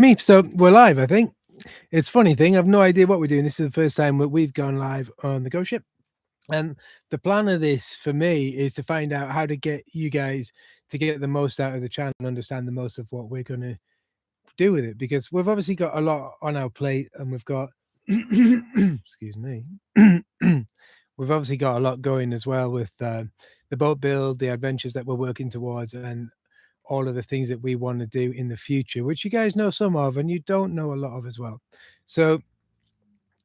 Me, so we're live, I think. It's a funny thing, I've no idea what we're doing. This is the first time that we've gone live on the Ghost Ship. And the plan of this for me is to find out how to get you guys to get the most out of the channel and understand the most of what we're going to do with it. Because we've obviously got a lot on our plate and we've got, excuse me, we've obviously got a lot going as well with the boat build, the adventures that we're working towards, and all of the things that we want to do in the future, which you guys know some of and you don't know a lot of as well. So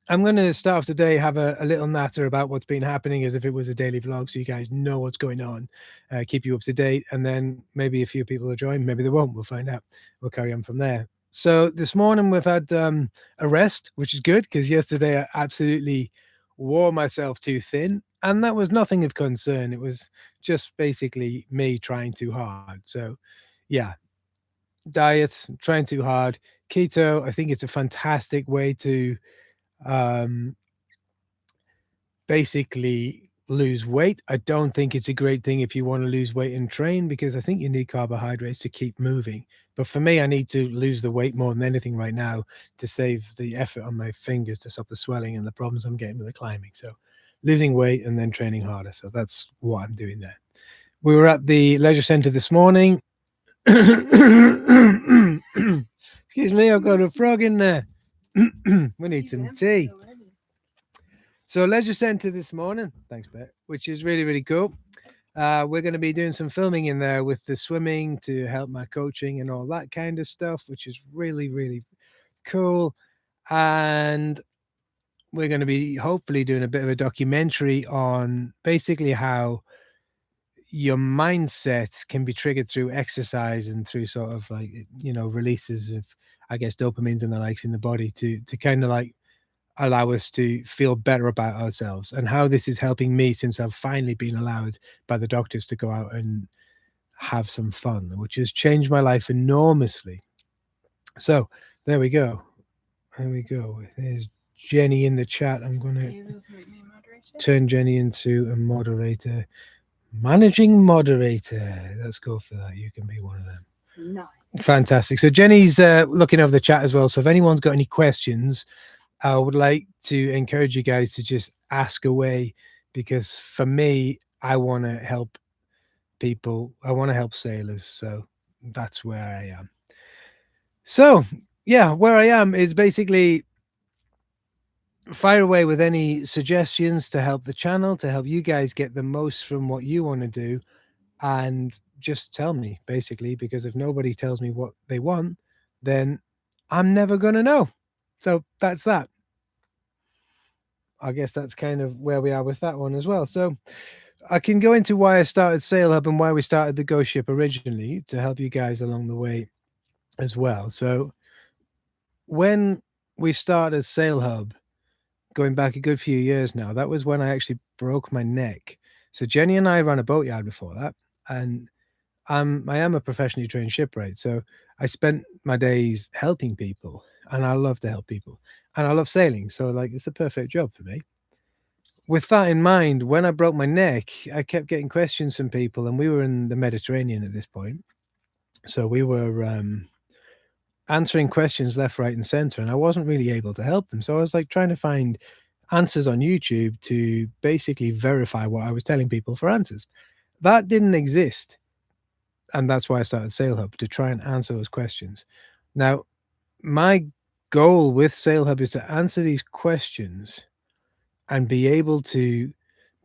I'm going to start off today, have a little natter about what's been happening as if it was a daily vlog, so you guys know what's going on, keep you up to date, and then maybe a few people will join, maybe they won't, we'll find out. We'll carry on from there. So this morning we've had a rest, which is good, because yesterday I absolutely wore myself too thin, and that was nothing of concern. It was just basically me trying too hard. So yeah, diet, trying too hard. Keto, I think it's a fantastic way to um, basically lose weight. I don't think it's a great thing if you want to lose weight and train, because I think you need carbohydrates to keep moving. But for me, I need to lose the weight more than anything right now to save the effort on my fingers to stop the swelling and the problems I'm getting with the climbing. So losing weight and then training harder. So that's what I'm doing there. We were at the leisure center this morning. Excuse me, I've got a frog in there. We need some tea. So leisure center this morning, thanks, Bet, which is really, really cool. We're going to be doing some filming in there with the swimming to help my coaching and all that kind of stuff, which is really, really cool. And we're going to be hopefully doing a bit of a documentary on basically how your mindset can be triggered through exercise and through sort of like, releases of, I guess, dopamines and the likes in the body to kind of like allow us to feel better about ourselves, and how this is helping me since I've finally been allowed by the doctors to go out and have some fun, which has changed my life enormously. So there we go. There we go. There's Jenny in the chat. I'm going to turn Jenny into a moderator. Managing moderator. Let's go for that. You can be one of them. Nice. Fantastic. So Jenny's looking over the chat as well. So if anyone's got any questions, I would like to encourage you guys to just ask away, because for me, I want to help people. I want to help sailors. So that's where I am. So yeah, where I am is basically fire away with any suggestions to help the channel, to help you guys get the most from what you want to do. And just tell me, basically, because if nobody tells me what they want, then I'm never going to know. So that's that. I guess that's kind of where we are with that one as well. So I can go into why I started Sail Hub and why we started the Ghost Ship originally to help you guys along the way as well. So when we started Sail Hub, going back a good few years now, that was when I actually broke my neck. So Jenny and I ran a boatyard before that, and I am a professionally trained shipwright. So I spent my days helping people, and I love to help people, and I love sailing. So like, it's the perfect job for me. With that in mind, when I broke my neck, I kept getting questions from people, and we were in the Mediterranean at this point. So we were answering questions left, right, and center, and I wasn't really able to help them. So I was like trying to find answers on YouTube to basically verify what I was telling people for answers. That didn't exist. And that's why I started Sail Hub, to try and answer those questions. Now, my goal with Sail Hub is to answer these questions and be able to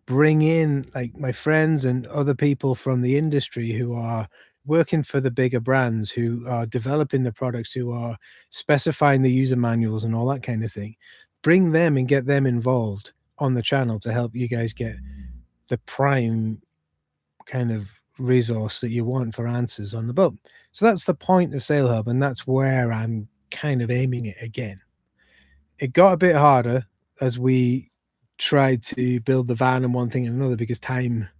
bring in like my friends and other people from the industry who are working for the bigger brands, who are developing the products, who are specifying the user manuals and all that kind of thing. Bring them and get them involved on the channel to help you guys get the prime kind of resource that you want for answers on the boat. So that's the point of Sail Hub, and that's where I'm kind of aiming it again. It got a bit harder as we tried to build the van and one thing and another, because time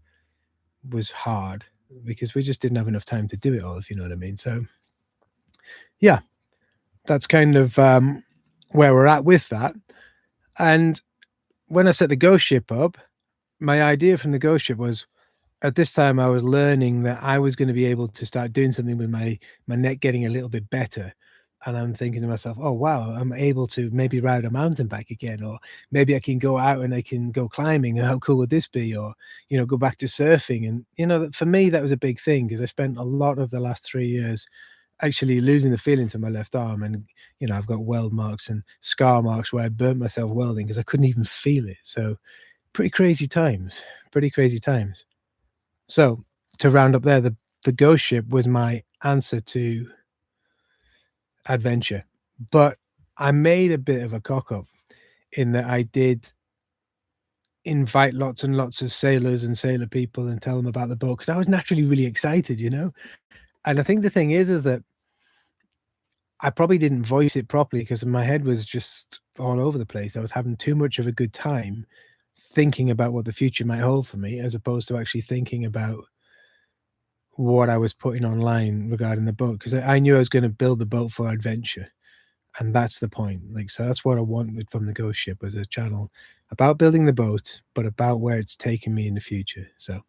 was hard, because we just didn't have enough time to do it all, if you know what I mean. So yeah, that's kind of where we're at with that. And when I set the Ghost Ship up, my idea from the Ghost Ship was, at this time I was learning that I was going to be able to start doing something with my neck getting a little bit better, and I'm thinking to myself, oh wow, I'm able to maybe ride a mountain bike again, or maybe I can go out and I can go climbing. How cool would this be? Or go back to surfing. And for me, that was a big thing because I spent a lot of the last 3 years actually losing the feeling to my left arm, and I've got weld marks and scar marks where I burnt myself welding because I couldn't even feel it. So pretty crazy times, pretty crazy times. So to round up there, the ghost ship was my answer to adventure. But I made a bit of a cock up in that I did invite lots and lots of sailors and sailor people and tell them about the boat because I was naturally really excited. And I think the thing is that I probably didn't voice it properly because my head was just all over the place. I was having too much of a good time thinking about what the future might hold for me, as opposed to actually thinking about what I was putting online regarding the boat, because I knew I was going to build the boat for adventure. And that's the point. Like, so that's what I wanted from the Ghost Ship, as a channel about building the boat, but about where it's taking me in the future. So,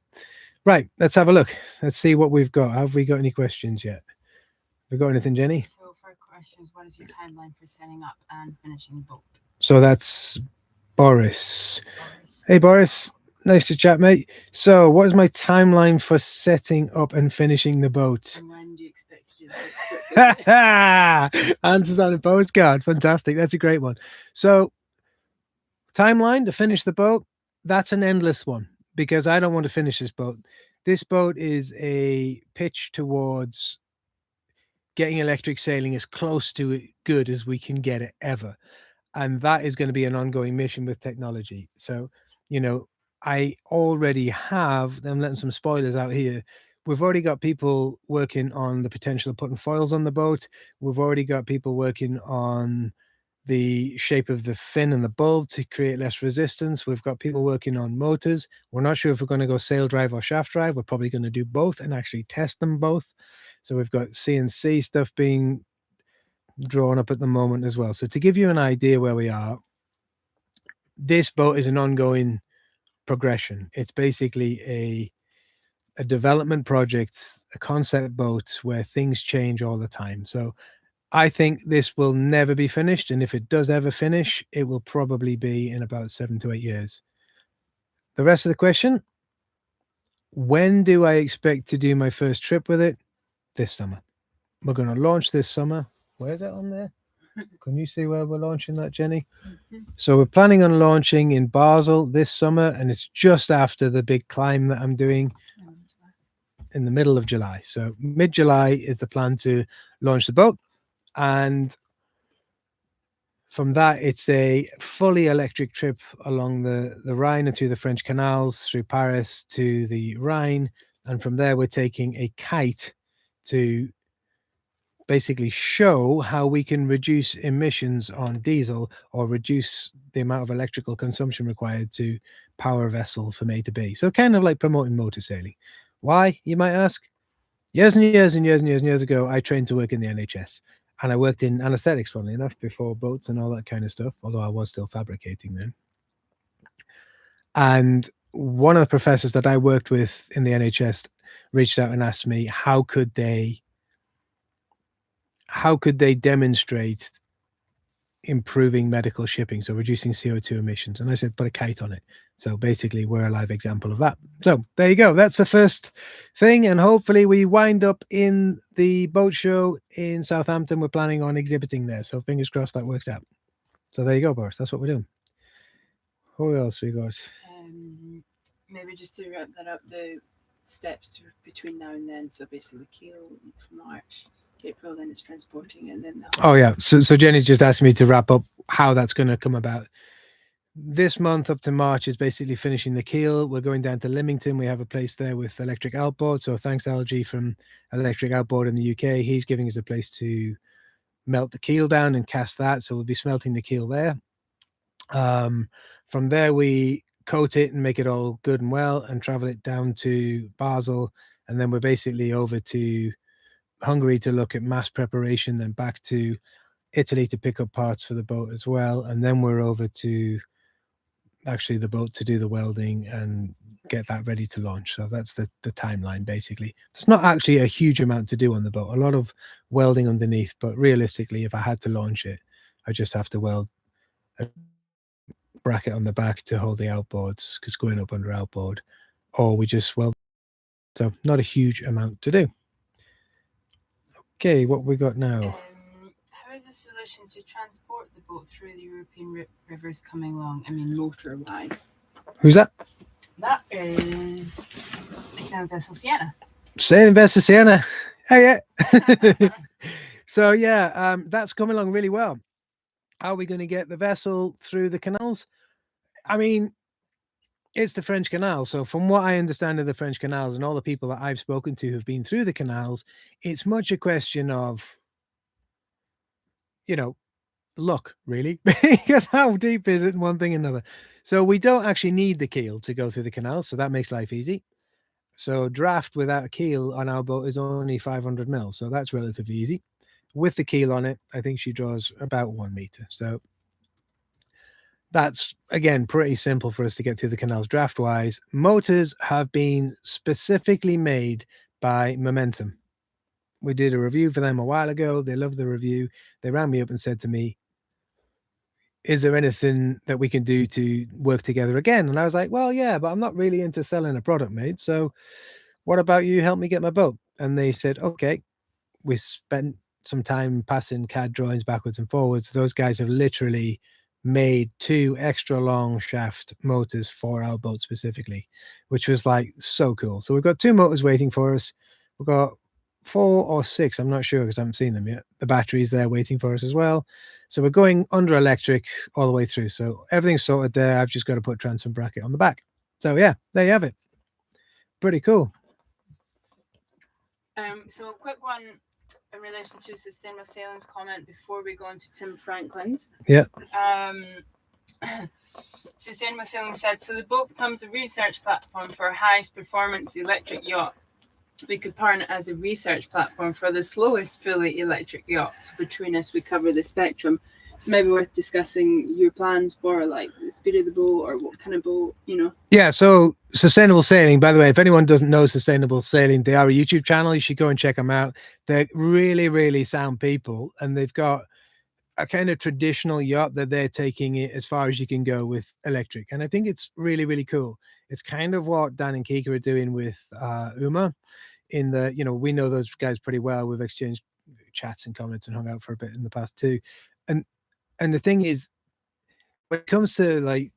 right, let's have a look. Let's see what we've got. Have we got any questions yet? Have we got anything, Jenny? So for questions, what is your timeline for setting up and finishing the boat? So that's Boris. Hey, Boris. Nice to chat, mate. So, what is my timeline for setting up and finishing the boat? And when do you expect to do this? Answers on a postcard. Fantastic. That's a great one. So, timeline to finish the boat, that's an endless one because I don't want to finish this boat. This boat is a pitch towards getting electric sailing as close to good as we can get it ever. And that is going to be an ongoing mission with technology. So, I already have, I'm letting some spoilers out here. We've already got people working on the potential of putting foils on the boat. We've already got people working on the shape of the fin and the bulb to create less resistance. We've got people working on motors. We're not sure if we're going to go sail drive or shaft drive. We're probably going to do both and actually test them both. So we've got CNC stuff being drawn up at the moment as well. So to give you an idea where we are, this boat is an ongoing progression. It's basically a development project, a concept boat where things change all the time. So I think this will never be finished, and if it does ever finish, it will probably be in about 7 to 8 years. The rest of the question, when do I expect to do my first trip with it? This summer. We're going to launch this summer. Where's it on there? Can you see where we're launching that, Jenny? So we're planning on launching in Basel this summer, and it's just after the big climb that I'm doing in the middle of July. So mid-July is the plan to launch the boat. And from that, it's a fully electric trip along the Rhine and through the French canals, through Paris to the Rhine. And from there, we're taking a kite to basically show how we can reduce emissions on diesel or reduce the amount of electrical consumption required to power a vessel from A to B. So kind of like promoting motor sailing. Why, you might ask? Years and years and years and years and years ago, I trained to work in the NHS. And I worked in anesthetics, funnily enough, before boats and all that kind of stuff, although I was still fabricating then. And one of the professors that I worked with in the NHS reached out and asked me, how could they demonstrate improving medical shipping, so reducing CO2 emissions? And I said, put a kite on it. So basically, we're a live example of that. So there you go. That's the first thing. And hopefully we wind up in the boat show in Southampton. We're planning on exhibiting there. So fingers crossed that works out. So there you go, Boris. That's what we're doing. Who else we got? Maybe just to wrap that up, the steps between now and then. So basically the keel from March, April, then it's transporting, and then oh yeah. So Jenny's just asked me to wrap up how that's going to come about. This month up to March is basically finishing the keel. We're going down to Lymington. We have a place there with electric outboard. So thanks LG from Electric Outboard in the UK. He's giving us a place to melt the keel down and cast that. So we'll be smelting the keel there. From there, we coat it and make it all good and well and travel it down to Basel. And then we're basically over to Hungary to look at mass preparation, then back to Italy to pick up parts for the boat as well. And then we're over to actually the boat to do the welding and get that ready to launch. So that's the timeline basically. It's not actually a huge amount to do on the boat. A lot of welding underneath, but realistically, if I had to launch it, I just have to weld a bracket on the back to hold the outboards because going up under outboard, or we just weld. So not a huge amount to do. Okay, what we got now? How is the solution to transport the boat through the European rivers coming along? I mean, motor-wise. Who's that? That is Sailing Vessel Sienna. Sailing Vessel Sienna. Hey, yeah. So yeah, that's coming along really well. How are we going to get the vessel through the canals? I mean, it's the French Canal. So from what I understand of the French canals and all the people that I've spoken to who've been through the canals, it's much a question of, luck, really, because how deep is it and one thing and another. So we don't actually need the keel to go through the canal. So that makes life easy. So draft without a keel on our boat is only 500 mil. So that's relatively easy. With the keel on it, I think she draws about 1 meter. So that's, again, pretty simple for us to get through the canals draft wise. Motors have been specifically made by Momentum. We did a review for them a while ago. They loved the review. They rang me up and said to me, is there anything that we can do to work together again? And I was like, well, yeah, but I'm not really into selling a product, mate. So what about you help me get my boat? And they said, okay. We spent some time passing CAD drawings backwards and forwards. Those guys have literally made 2 extra long shaft motors for our boat specifically, which was like so cool. So we've got 2 motors waiting for us. We've got 4 or 6, I'm not sure because I haven't seen them yet. The batteries there waiting for us as well. So we're going under electric all the way through. So everything's sorted there. I've just got to put transom bracket on the back. So yeah, there you have it. Pretty cool. So a quick one in relation to Sustainable Sailing's comment before we go on to Tim Franklin's. Yeah. Sustainable Sailing said, so the boat becomes a research platform for a highest performance electric yacht. We could partner as a research platform for the slowest fully electric yachts. Between us, we cover the spectrum. So maybe worth discussing your plans for like the speed of the boat or what kind of boat, Yeah, so Sustainable Sailing, by the way, if anyone doesn't know Sustainable Sailing, they are a YouTube channel. You should go and check them out. They're really, really sound people, and they've got a kind of traditional yacht that they're taking it as far as you can go with electric. And I think it's really, really cool. It's kind of what Dan and Kika are doing with Uma in the, we know those guys pretty well. We've exchanged chats and comments and hung out for a bit in the past too. And the thing is, when it comes to like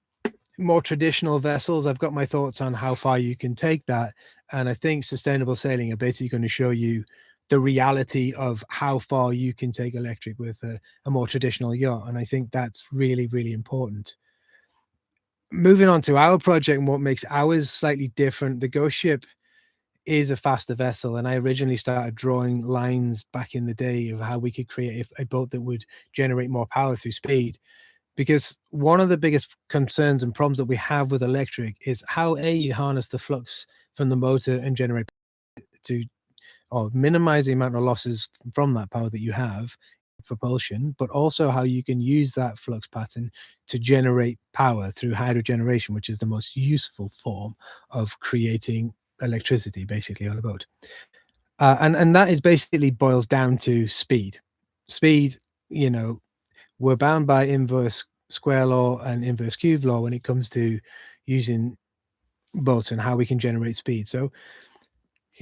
more traditional vessels, I've got my thoughts on how far you can take that. And I think Sustainable Sailing are basically going to show you the reality of how far you can take electric with a more traditional yacht. And I think that's really, really important. Moving on to our project and what makes ours slightly different, the Ghostship is a faster vessel. And I originally started drawing lines back in the day of how we could create a boat that would generate more power through speed. Because one of the biggest concerns and problems that we have with electric is how you harness the flux from the motor and generate to or minimize the amount of losses from that power that you have propulsion, but also how you can use that flux pattern to generate power through hydrogeneration, which is the most useful form of creating electricity basically on a boat. And that is basically boils down to speed. We're bound by inverse square law and inverse cube law when it comes to using boats and how we can generate speed. So,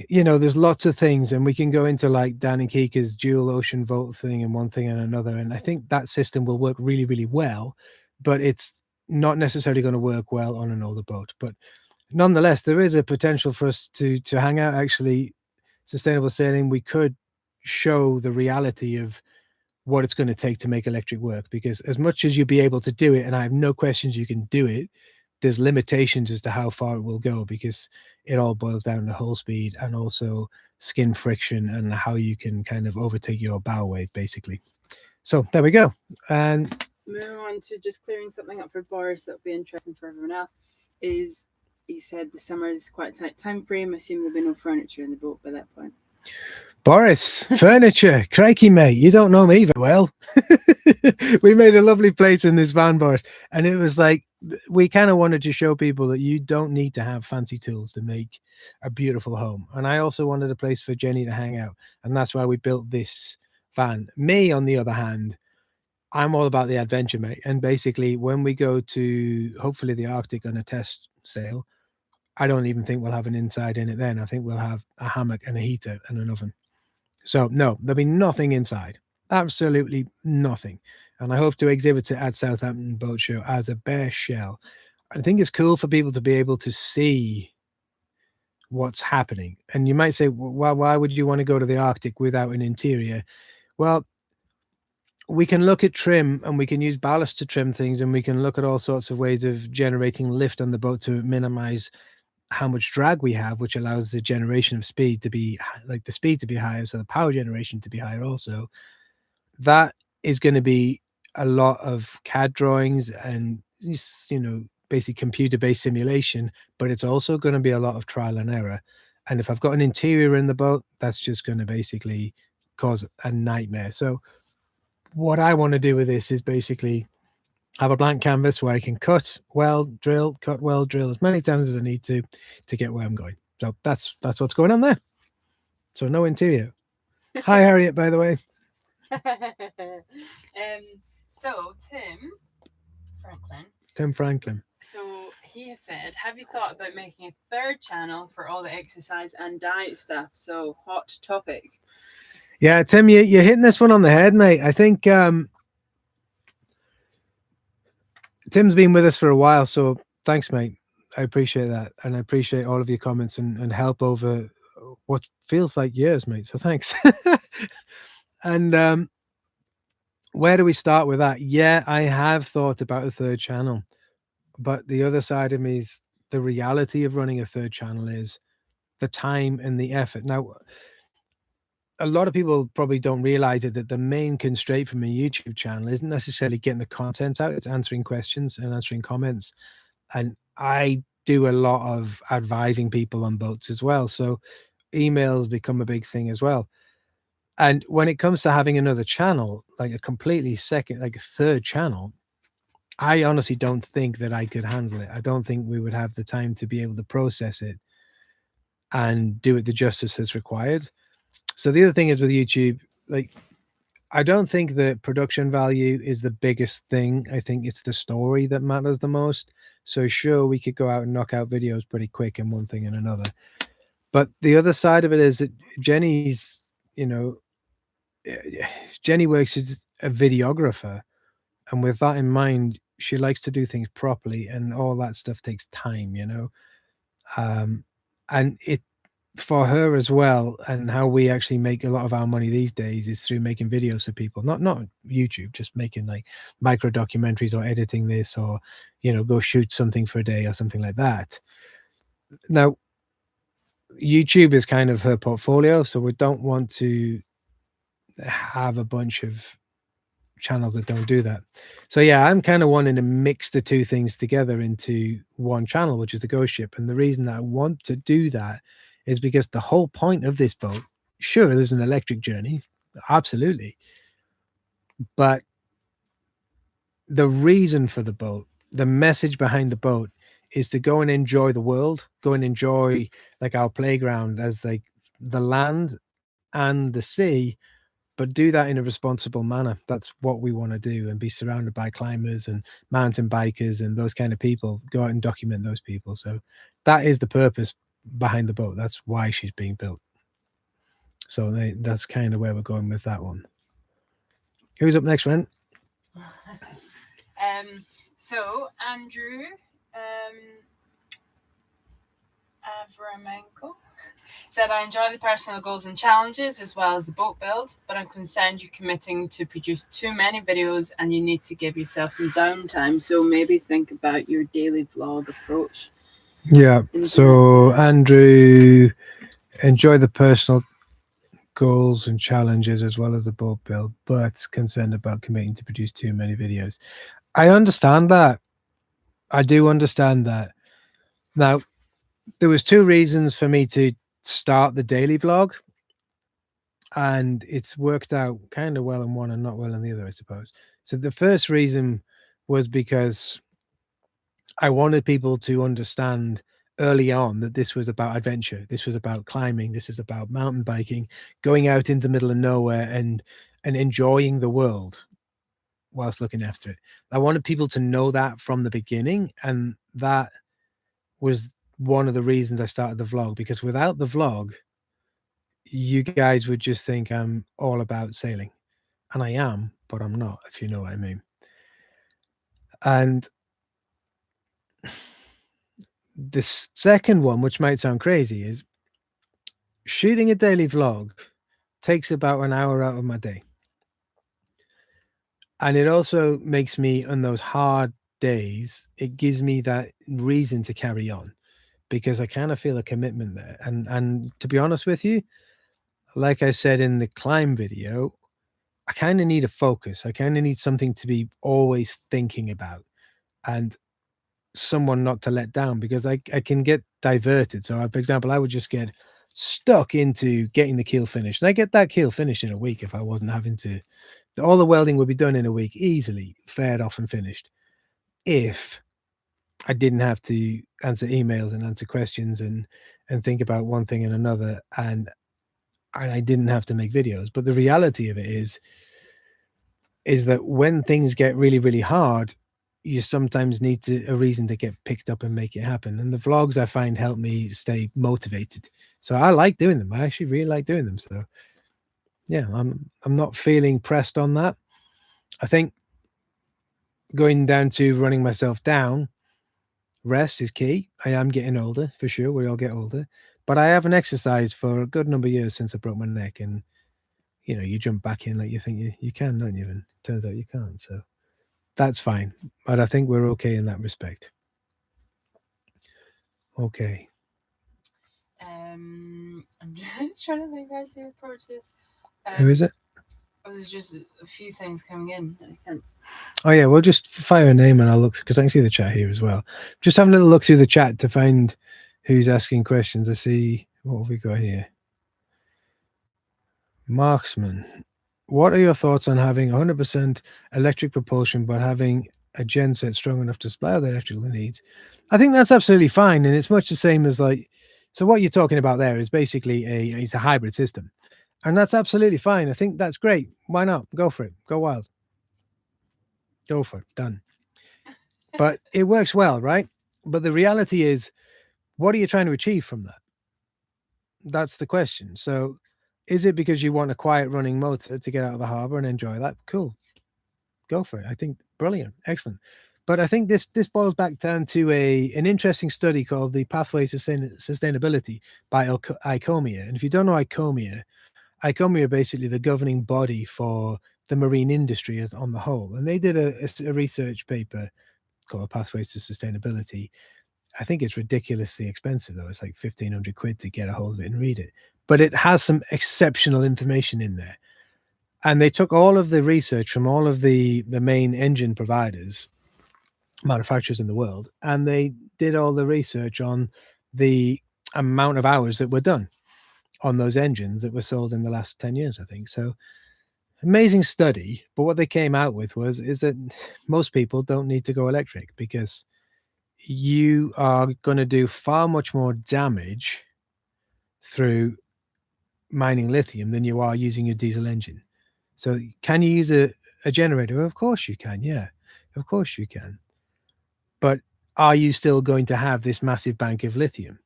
there's lots of things, and we can go into like Dan and Kika's dual ocean volt thing and one thing and another. And I think that system will work really, really well, but it's not necessarily going to work well on an older boat. But nonetheless, there is a potential for us to hang out. Actually, Sustainable Sailing, we could show the reality of what it's going to take to make electric work, because as much as you'll be able to do it, and I have no questions you can do it, there's limitations as to how far it will go, because it all boils down to hull speed and also skin friction and how you can kind of overtake your bow wave basically. So there we go. And moving on to just clearing something up for Boris that would be interesting for everyone else is he said the summer is quite a tight time frame. Assume there'll be no furniture in the boat by that point. Boris, furniture, crikey, mate, you don't know me very well. We made a lovely place in this van, Boris, and it was like we kind of wanted to show people that you don't need to have fancy tools to make a beautiful home. And I also wanted a place for Jenny to hang out. And that's why we built this van. Me, on the other hand, I'm all about the adventure, mate. And basically, when we go to hopefully the Arctic on a test sail, I don't even think we'll have an inside in it then. I think we'll have a hammock and a heater and an oven. So, no, there'll be nothing inside. Absolutely nothing. And I hope to exhibit it at Southampton Boat Show as a bare shell. I think it's cool for people to be able to see what's happening. And you might say, why would you want to go to the Arctic without an interior? Well, we can look at trim and we can use ballast to trim things, and we can look at all sorts of ways of generating lift on the boat to minimize how much drag we have, which allows the generation of speed to be like the speed to be higher, so the power generation to be higher also. That is going to be a lot of CAD drawings and basic computer-based simulation, but it's also going to be a lot of trial and error. And if I've got an interior in the boat, that's just going to basically cause a nightmare. So what I want to do with this is basically have a blank canvas where I can cut, weld, drill, cut, weld, drill as many times as I need to get where I'm going. So that's what's going on there. So no interior. Hi, Harriet, by the way. So Tim Franklin. So he has said, have you thought about making a third channel for all the exercise and diet stuff? So hot topic. Yeah, Tim, you're hitting this one on the head, mate. I think Tim's been with us for a while, so thanks, mate. I appreciate that, and I appreciate all of your comments and help over what feels like years, mate. So thanks. And where do we start with that? Yeah, I have thought about a third channel, but the other side of me is the reality of running a third channel is the time and the effort. Now, a lot of people probably don't realize it, that the main constraint from a YouTube channel isn't necessarily getting the content out, it's answering questions and answering comments. And I do a lot of advising people on boats as well. So emails become a big thing as well. And when it comes to having another channel, like a completely second, like a third channel, I honestly don't think that I could handle it. I don't think we would have the time to be able to process it and do it the justice that's required. So the other thing is with YouTube, like, I don't think the production value is the biggest thing. I think it's the story that matters the most. So sure, we could go out and knock out videos pretty quick and one thing and another. But the other side of it is that Jenny's, Jenny works as a videographer. And with that in mind, she likes to do things properly, and all that stuff takes time, and it for her as well. And how we actually make a lot of our money these days is through making videos for people, not YouTube, just making like micro documentaries or editing this, or go shoot something for a day or something like that. Now, YouTube is kind of her portfolio, so we don't want to have a bunch of channels that don't do that. So yeah, I'm kind of wanting to mix the two things together into one channel, which is the Ghostship. And the reason that I want to do that is because the whole point of this boat, sure, there's an electric journey, absolutely, but the reason for the boat, the message behind the boat, is to go and enjoy the world, go and enjoy like our playground as like the land and the sea, but do that in a responsible manner. That's what we want to do, and be surrounded by climbers and mountain bikers and those kind of people. Go out and document those people. So that is the purpose behind the boat. That's why she's being built. So that's kind of where we're going with that one. Who's up next, Ren? So Andrew Avramenko said, I enjoy the personal goals and challenges as well as the boat build, but I'm concerned you're committing to produce too many videos and you need to give yourself some downtime. So maybe think about your daily vlog approach. Yeah. So Andrew, enjoy the personal goals and challenges as well as the boat build, but concerned about committing to produce too many videos. I understand that. I do understand that. Now, there was two reasons for me to start the daily vlog, and it's worked out kind of well in one and not well in the other, I suppose. So the first reason was because I wanted people to understand early on that this was about adventure. This was about climbing. This was about mountain biking, going out in the middle of nowhere and enjoying the world whilst looking after it. I wanted people to know that from the beginning, and that was one of the reasons I started the vlog, because without the vlog, you guys would just think I'm all about sailing. And I am, but I'm not, if you know what I mean. And this second one, which might sound crazy, is shooting a daily vlog takes about an hour out of my day. And it also makes me, on those hard days, it gives me that reason to carry on, because I kind of feel a commitment there. And to be honest with you, like I said in the climb video, I kind of need a focus. I kind of need something to be always thinking about, and someone not to let down, because I can get diverted. So, for example, I would just get stuck into getting the keel finished. And I get that keel finished in a week if I wasn't having to. All the welding would be done in a week, easily faired off and finished, if I didn't have to answer emails and answer questions and think about one thing and another, and I didn't have to make videos. But the reality of it is that when things get really, really hard, you sometimes need a reason to get picked up and make it happen. And the vlogs, I find, help me stay motivated. So I like doing them. I actually really like doing them. So yeah, I'm not feeling pressed on that. I think going down to running myself down, rest is key. I am getting older, for sure. We all get older. But I haven't exercised for a good number of years since I broke my neck. And, you know, you jump back in like you think you can, don't you? And it turns out you can't. So that's fine. But I think we're okay in that respect. Okay. I'm just trying to think how to approach this. Who is it? There's just a few things coming in that I can't. Oh yeah, we'll just fire a name and I'll look, because I can see the chat here as well. Just have a little look through the chat to find who's asking questions. I see, what have we got here? Marksman. What are your thoughts on having 100% electric propulsion but having a genset strong enough to supply the electrical needs? I think that's absolutely fine, and it's much the same as like. So what you're talking about there is basically it's a hybrid system, and that's absolutely fine. I think that's great. Why not? Go for it. Go wild. Go for it. Done. But it works well, right? But the reality is, what are you trying to achieve from that? That's the question. So, is it because you want a quiet running motor to get out of the harbor and enjoy that? Cool. Go for it. I think brilliant. Excellent. But I think this boils back down to an interesting study called the Pathways to Sustainability by ICOMIA. And if you don't know ICOMIA are basically the governing body for the marine industry as on the whole. And they did a research paper called Pathways to Sustainability. I think it's ridiculously expensive, though. It's like 1,500 quid to get a hold of it and read it. But it has some exceptional information in there. And they took all of the research from all of the main engine providers, manufacturers in the world, and they did all the research on the amount of hours that were done on those engines that were sold in the last 10 years, I think. So amazing study. But what they came out with is that most people don't need to go electric, because you are going to do far much more damage through mining lithium than you are using your diesel engine. So can you use a generator? Of course you can. Yeah, of course you can. But are you still going to have this massive bank of lithium?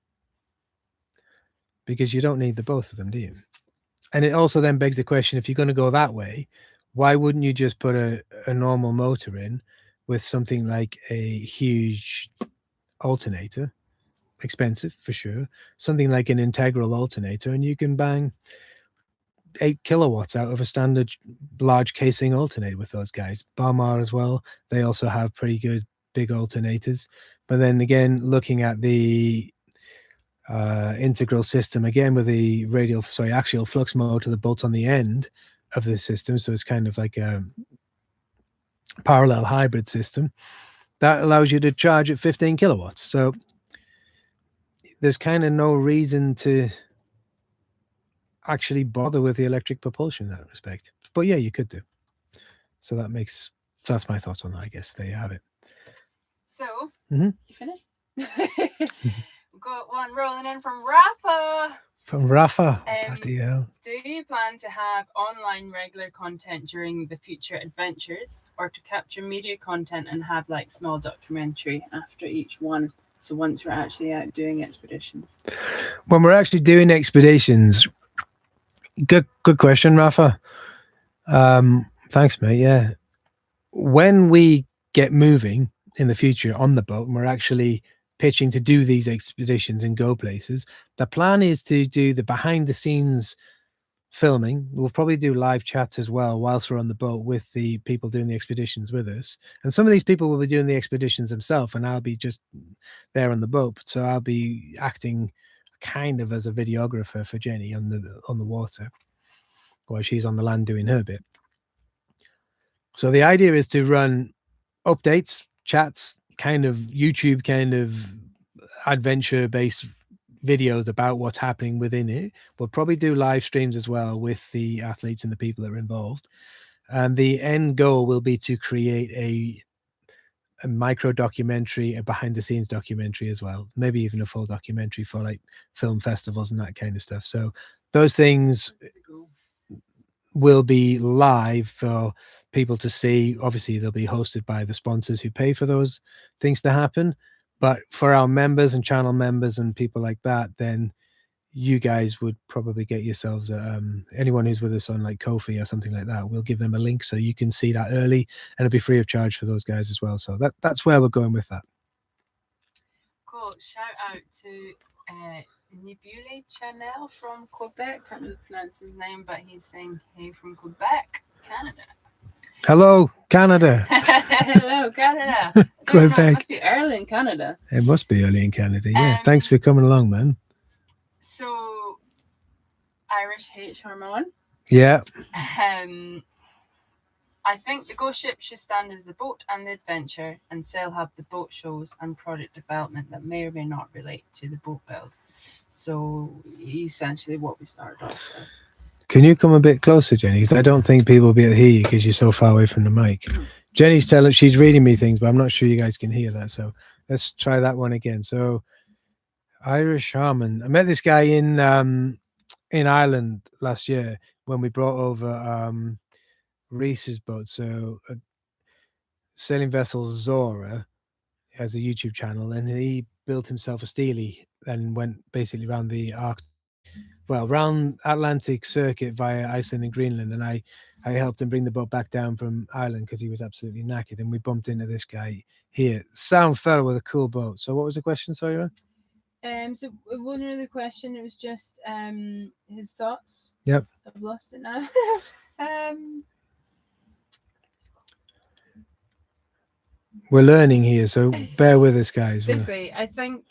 Because you don't need the both of them, do you? And it also then begs the question, if you're going to go that way, why wouldn't you just put a normal motor in with something like a huge alternator? Expensive for sure. Something like an integral alternator, and you can bang 8 kilowatts out of a standard large casing alternator with those guys. Balmar as well, they also have pretty good big alternators. But then again, looking at the integral system again with the axial flux motor that bolts on the end of the system, so it's kind of like a parallel hybrid system that allows you to charge at 15 kilowatts. So there's kind of no reason to actually bother with the electric propulsion in that respect. But yeah, you could do. So that's my thoughts on that, I guess. There you have it. So, Mhm. you finished? We've got one rolling in from Rafa. From Rafa. Bloody hell. Do you plan to have online regular content during the future adventures, or to capture media content and have like small documentary after each one? So once we're actually out doing expeditions. When we're actually doing expeditions, good question, Rafa. Thanks, mate. Yeah. When we get moving in the future on the boat and we're actually pitching to do these expeditions and go places, the plan is to do the behind the scenes filming. We'll probably do live chats as well whilst we're on the boat with the people doing the expeditions with us. And some of these people will be doing the expeditions themselves, and I'll be just there on the boat. So I'll be acting kind of as a videographer for Jenny on the water while she's on the land doing her bit. So the idea is to run updates, chats, kind of YouTube kind of adventure based videos about what's happening within it. We'll probably do live streams as well with the athletes and the people that are involved. And the end goal will be to create a micro documentary, a behind the scenes documentary as well, maybe even a full documentary for like film festivals and that kind of stuff. So those things will be live for people to see. Obviously, they'll be hosted by the sponsors who pay for those things to happen. But for our members and channel members and people like that, then you guys would probably get yourselves anyone who's with us on like Ko-fi or something like that. We'll give them a link so you can see that early, and it'll be free of charge for those guys as well. So that's where we're going with that. Cool. Shout out to Nibuli Chanel from Quebec. Can't really pronounce his name, but he's saying hey from Quebec, Canada. Hello, Canada. Hello, Canada. Quebec. It must be early in Canada. It must be early in Canada. Yeah. Thanks for coming along, man. So, Irish H hormone. Yeah. I think the Ghostship should stand as the boat and the adventure, and Sail have the boat shows and product development that may or may not relate to the boat build. So, essentially, what we started off with. Can you come a bit closer, Jenny? Because I don't think people will be able to hear you because you're so far away from the mic. Jenny's telling, she's reading me things, but I'm not sure you guys can hear that. So let's try that one again. So Irish Harmon. I met this guy in Ireland last year when we brought over Reese's boat. So Sailing Vessel Zora has a YouTube channel, and he built himself a Steely and went basically around the round Atlantic circuit via Iceland and Greenland. And I helped him bring the boat back down from Ireland because he was absolutely knackered. And we bumped into this guy here. Sound fell with a cool boat. So what was the question? Sorry, Ron? So it wasn't really a question. It was just his thoughts. Yep. I've lost it now. We're learning here, so bear with us, guys. Basically, I think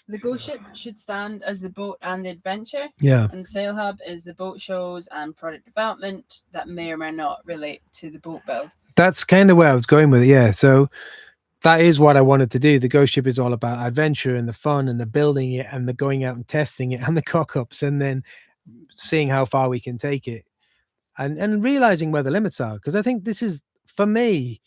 the Ghostship should stand as the boat and the adventure. Yeah. And Sail Hub is the boat shows and product development that may or may not relate to the boat build. That's kind of where I was going with it. Yeah. So that is what I wanted to do. The Ghostship is all about adventure and the fun and the building it and the going out and testing it and the cock-ups and then seeing how far we can take it and realizing where the limits are. Because I think this is, for me,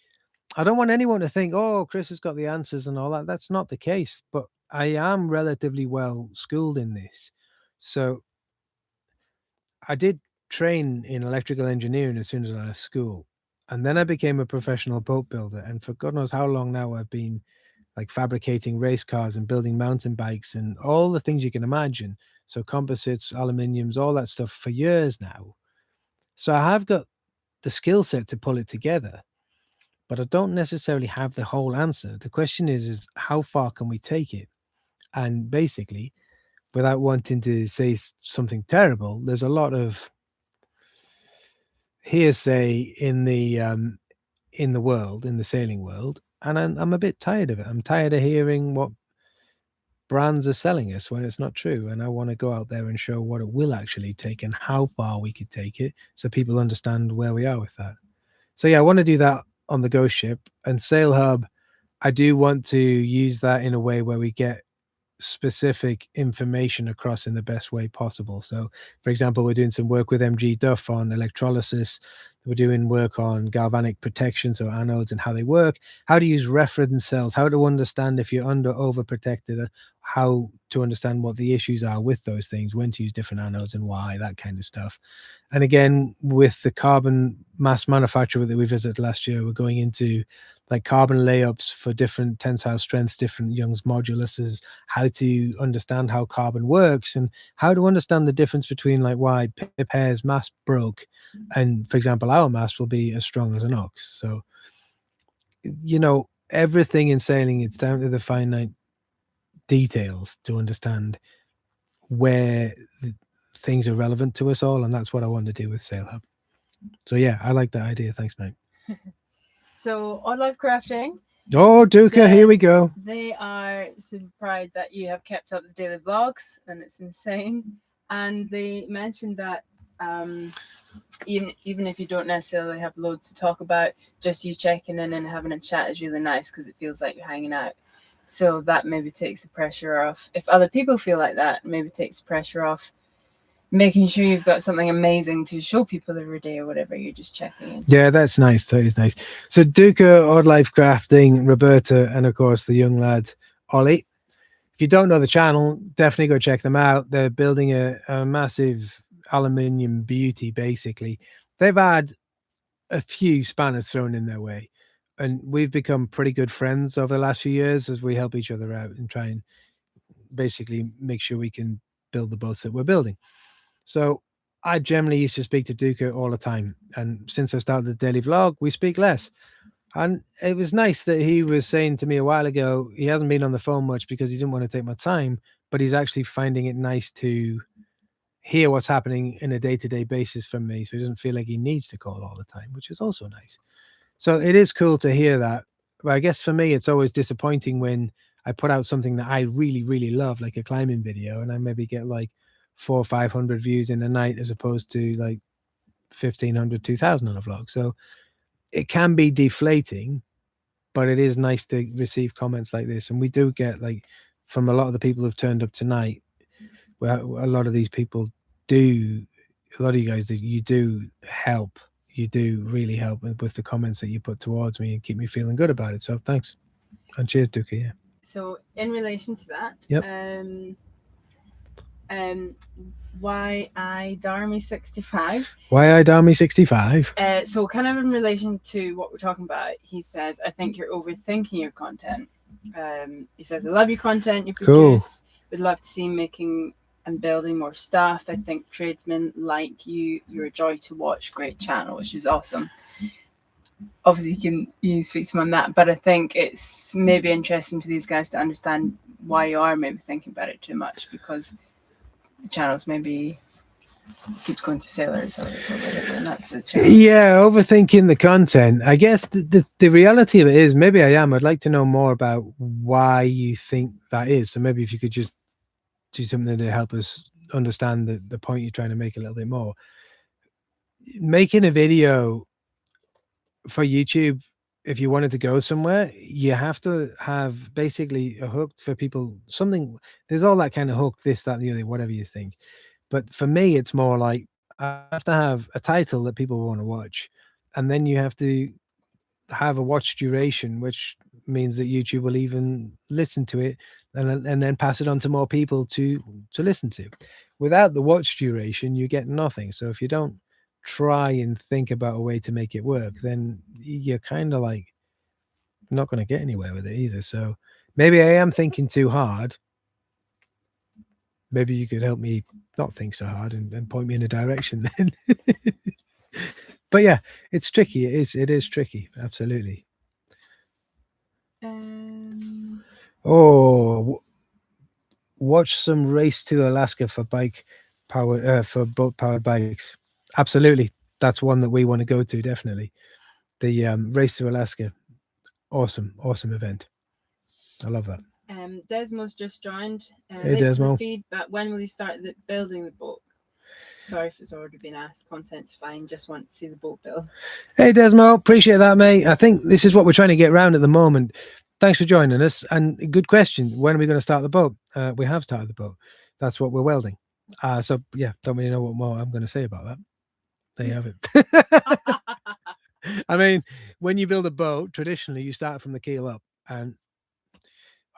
I don't want anyone to think, oh, Chris has got the answers and all that. That's not the case. But I am relatively well schooled in this. So I did train in electrical engineering as soon as I left school. And then I became a professional boat builder. And for God knows how long now I've been like fabricating race cars and building mountain bikes and all the things you can imagine. So composites, aluminiums, all that stuff for years now. So I have got the skill set to pull it together, but I don't necessarily have the whole answer. The question is how far can we take it? And basically, without wanting to say something terrible, there's a lot of hearsay in the world, in the sailing world, and I'm a bit tired of it. I'm tired of hearing what brands are selling us when it's not true, and I want to go out there and show what it will actually take and how far we could take it, so people understand where we are with that. So yeah, I want to do that on the Ghostship. And Sail Hub, I do want to use that in a way where we get specific information across in the best way possible. So for example, we're doing some work with MG Duff on electrolysis. We're doing work on galvanic protection, so anodes and how they work, how to use reference cells, how to understand if you're under overprotected, how to understand what the issues are with those things, when to use different anodes and why, that kind of stuff. And again, with the carbon mass manufacturer that we visited last year, we're going into like carbon layups for different tensile strengths, different Young's moduluses, how to understand how carbon works, and how to understand the difference between like why Pip Hare's mass broke, and for example, our mass will be as strong as an ox. So, everything in sailing, it's down to the finite details to understand where things are relevant to us all, and that's what I want to do with Sail Hub. So yeah, I like that idea. Thanks, mate. So Odd Life Crafting, Oh, Duca, here we go. they are super proud that you have kept up the daily vlogs, and it's insane. And they mentioned that even if you don't necessarily have loads to talk about, just you checking in and having a chat is really nice because it feels like you're hanging out. So that maybe takes the pressure off. If other people feel like that, maybe takes the pressure off making sure you've got something amazing to show people every day or whatever. You're just checking in. Yeah, that's nice. That is nice. So Duca, Odd Life Crafting, Roberta, and of course the young lad Ollie. If you don't know the channel, definitely go check them out. They're building a massive aluminium beauty. Basically, they've had a few spanners thrown in their way, and we've become pretty good friends over the last few years as we help each other out and try and basically make sure we can build the boats that we're building. So I generally used to speak to Duca all the time, and since I started the daily vlog, we speak less. And it was nice that he was saying to me a while ago he hasn't been on the phone much because he didn't want to take my time, but he's actually finding it nice to hear what's happening in a day-to-day basis from me, so he doesn't feel like he needs to call all the time, which is also nice. So it is cool to hear that. But I guess for me, it's always disappointing when I put out something that I really, really love, like a climbing video, and I maybe get like 400 or 500 views in a night as opposed to like 1,500, 2,000 on a vlog. So it can be deflating, but it is nice to receive comments like this. And we do get like from a lot of the people who've turned up tonight, where a lot of these people do, a lot of you guys, you do help. You do really help with the comments that you put towards me and keep me feeling good about it. So thanks. And cheers, Duka. Yeah. So in relation to that, Yep. Why I Darmy 65. Why I Darmy 65? So kind of in relation to what we're talking about, he says, I think you're overthinking your content. He says, I love your content you produce. Cool. Would love to see making and building more stuff. I think tradesmen like you. You're a joy to watch. Great channel, which is awesome. Obviously, you speak to him on that, but I think it's maybe interesting for these guys to understand why you are maybe thinking about it too much, because the channels maybe keeps going to sailors or whatever, and that's the channel. Yeah, overthinking the content. I guess the reality of it is maybe I am. I'd like to know more about why you think that is. So maybe if you could just do something to help us understand the point you're trying to make a little bit more. Making a video for YouTube, if you wanted to go somewhere, you have to have basically a hook for people, something, there's all that kind of hook, this, that, the other, whatever you think. But for me, it's more like I have to have a title that people want to watch. And then you have to have a watch duration, which means that YouTube will even listen to it and then pass it on to more people to listen to. Without the watch duration, you get nothing. So if you don't try and think about a way to make it work, then you're kind of like not going to get anywhere with it either. So maybe I am thinking too hard. Maybe you could help me not think so hard and point me in a direction then. But yeah, it's tricky. It is tricky. Absolutely. Watch some Race to Alaska for bike power, for boat powered bikes. Absolutely. That's one that we want to go to. Definitely. The Race to Alaska. Awesome event. I love that. Desmo's just joined. Hey, Desmo. Feed, but when will you start building the boat? Sorry if it's already been asked. Content's fine. Just want to see the boat build. Hey, Desmo. Appreciate that, mate. I think this is what we're trying to get around at the moment. Thanks for joining us. And good question. When are we going to start the boat? We have started the boat. That's what we're welding. So, yeah, don't really know what more I'm going to say about that. There you have it. I mean, when you build a boat, traditionally you start from the keel up, and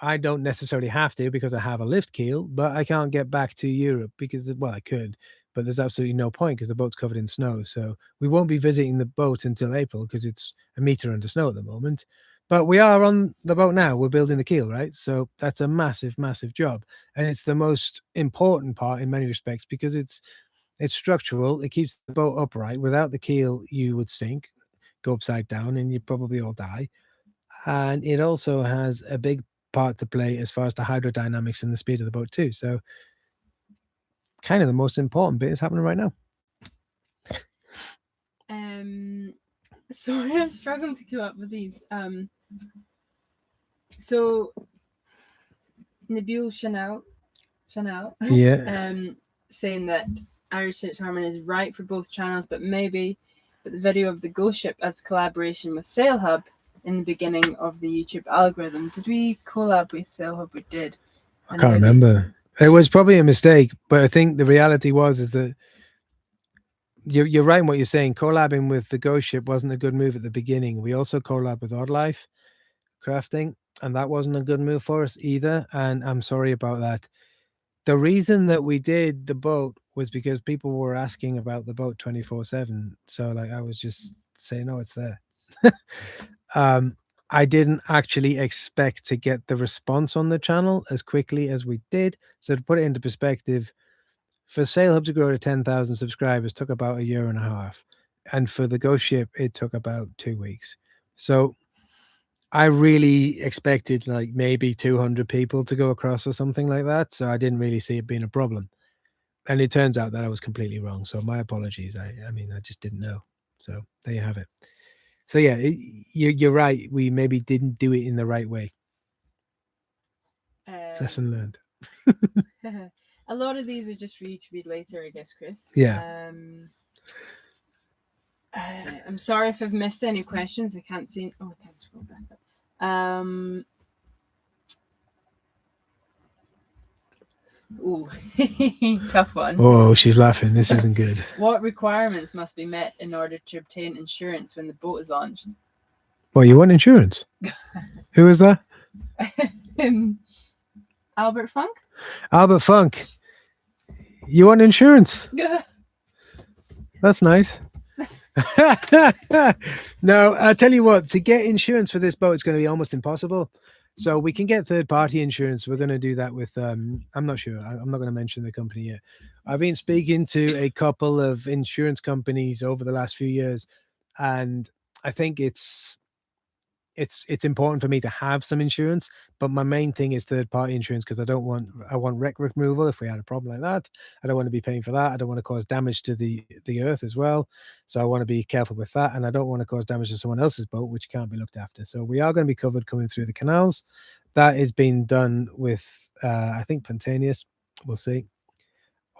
I don't necessarily have to because I have a lift keel, but I can't get back to Europe because, well, I could, but there's absolutely no point because the boat's covered in snow. So we won't be visiting the boat until April because it's a meter under snow at the moment. But we are on the boat now. We're building the keel, right? So that's a massive, massive job, and it's the most important part in many respects because it's structural. It keeps the boat upright. Without the keel, you would sink, go upside down, and you'd probably all die. And it also has a big part to play as far as the hydrodynamics and the speed of the boat too. So kind of the most important bit is happening right now. Sorry, I'm struggling to come up with these. So Nabil Chanel, Yeah. saying that Irish Hitch Harmon is right for both channels, but the video of the Ghostship as a collaboration with SailHub in the beginning of the YouTube algorithm. Did we collab with SailHub? We did. I can't remember. It was probably a mistake, but I think the reality is that you're right in what you're saying. Collabing with the Ghostship wasn't a good move at the beginning. We also collab with Oddlife Crafting, and that wasn't a good move for us either. And I'm sorry about that. The reason that we did the boat was because people were asking about the boat 24/7. So like I was just saying, oh, it's there. I didn't actually expect to get the response on the channel as quickly as we did. So to put it into perspective, for SailHub to grow to 10,000 subscribers took about a year and a half. And for the Ghostship, it took about 2 weeks. So I really expected like maybe 200 people to go across or something like that. So I didn't really see it being a problem. And it turns out that I was completely wrong. So my apologies. I mean, I just didn't know. So there you have it. So yeah, you're right. We maybe didn't do it in the right way. Lesson learned. A lot of these are just for you to read later, I guess, Chris. Yeah. I'm sorry if I've missed any questions. I can't see. Oh, I can't scroll back up. Ooh, tough one. Oh, she's laughing. This isn't good. What requirements must be met in order to obtain insurance when the boat is launched? Well, you want insurance? Who is that? Albert Funk? Albert Funk. You want insurance? That's nice. No, I tell you what, to get insurance for this boat is going to be almost impossible. So we can get third-party insurance. We're going to do that with, I'm not sure. I'm not going to mention the company yet. I've been speaking to a couple of insurance companies over the last few years, and I think it's important for me to have some insurance, but my main thing is third-party insurance because I want wreck removal if we had a problem like that. I don't want to be paying for that. I don't want to cause damage to the earth as well. So I want to be careful with that, and I don't want to cause damage to someone else's boat, which can't be looked after. So we are going to be covered coming through the canals. That is being done with, I think, Pontaneous. We'll see.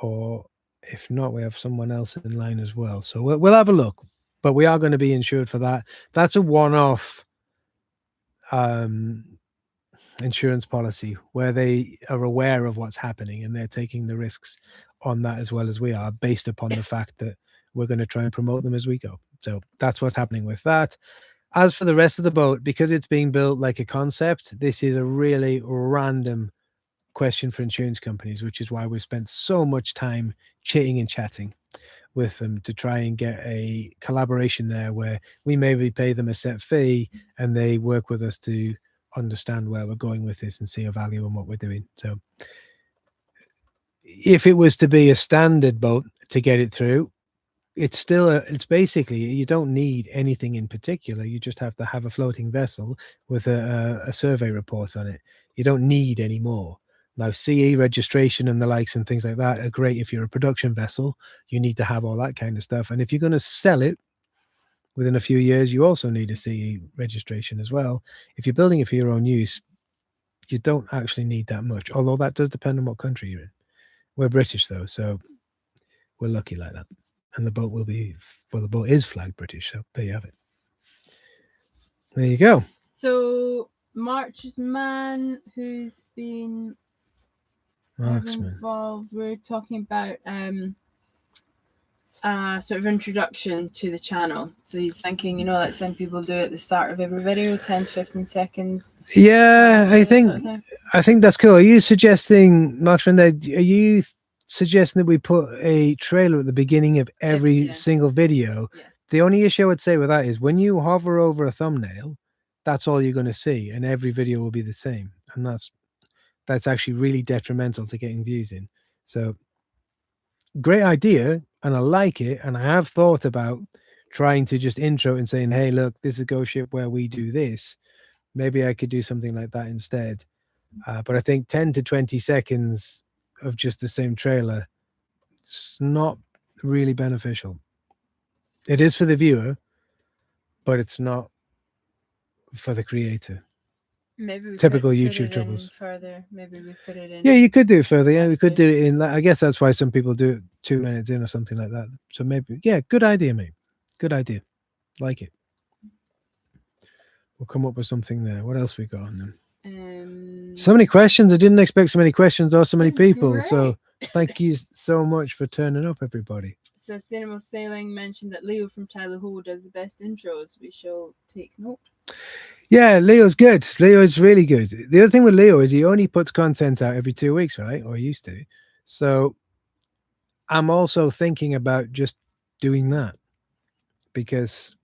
Or if not, we have someone else in line as well. So we'll have a look, but we are going to be insured for that. That's a one-off insurance policy where they are aware of what's happening and they're taking the risks on that as well as we are, based upon the fact that we're going to try and promote them as we go. So that's what's happening with that. As for the rest of the boat, because it's being built like a concept, this is a really random question for insurance companies, which is why we've spent so much time chitting and chatting with them to try and get a collaboration there where we maybe pay them a set fee and they work with us to understand where we're going with this and see a value in what we're doing. So if it was to be a standard boat to get it through, it's basically, you don't need anything in particular. You just have to have a floating vessel with a survey report on it. You don't need any more. Now, CE registration and the likes and things like that are great if you're a production vessel. You need to have all that kind of stuff. And if you're going to sell it within a few years, you also need a CE registration as well. If you're building it for your own use, you don't actually need that much, although that does depend on what country you're in. We're British, though, so we're lucky like that. And the boat the boat is flagged British, so there you have it. There you go. So March's man, who's been Marksman involved, we're talking about sort of introduction to the channel. So he's thinking, you know, like some people do at the start of every video, 10 to 15 seconds. Yeah, I that think sort of thing. I think that's cool. Are you suggesting, Marksman, that are you suggesting that we put a trailer at the beginning of every Yeah. single video? Yeah. The only issue I would say with that is when you hover over a thumbnail, that's all you're going to see, and every video will be the same, and that's actually really detrimental to getting views in. So, great idea, and I like it, and I have thought about trying to just intro and saying, "Hey, look, this is Ghostship where we do this." Maybe I could do something like that instead. But I think 10 to 20 seconds of just the same trailer, it's not really beneficial. It is for the viewer, but it's not for the creator. Maybe we Typical put YouTube it troubles. in further. Maybe we put it in. Yeah, you could do it further. Yeah, we could after. do it in. I guess that's why some people do it 2 minutes in or something like that. So maybe, yeah, good idea, mate. Good idea. Like it. We'll come up with something there. What else we got on them? So many questions. I didn't expect so many questions or so many That's people. great. So thank you so much for turning up, everybody. So Cinema Sailing mentioned that Leo from Tyler Ho does the best intros. We shall take note. Yeah, Leo's good. Leo's really good. The other thing with Leo is he only puts content out every 2 weeks, right? Or used to. So I'm also thinking about just doing that because,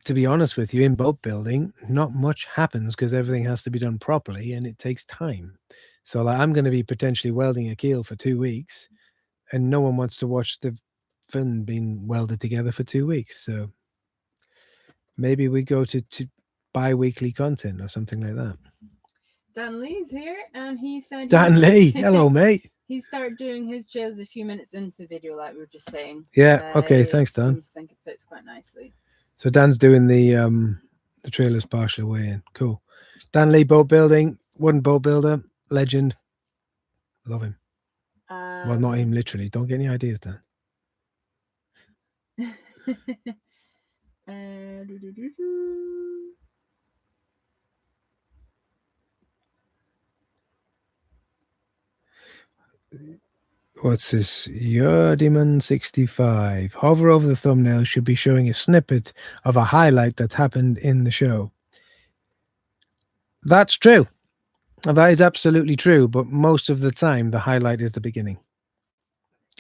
to be honest with you, in boat building, not much happens because everything has to be done properly and it takes time. So like, I'm going to be potentially welding a keel for 2 weeks and no one wants to watch the fin being welded together for 2 weeks. So maybe we go to bi-weekly content or something like that. Dan Lee's here and he said Dan Lee, hello mate. He started doing his trails a few minutes into the video, like we were just saying. Yeah, okay, thanks Dan. Seems to think it fits quite nicely. So Dan's doing the trailer's partial way in. Cool. Dan Lee, boat building, wooden boat builder, legend. Love him. Well, not him literally. Don't get any ideas, Dan. What's this? Yardiman65. Hover over the thumbnail should be showing a snippet of a highlight that's happened in the show. That's true. That is absolutely true. But most of the time, the highlight is the beginning.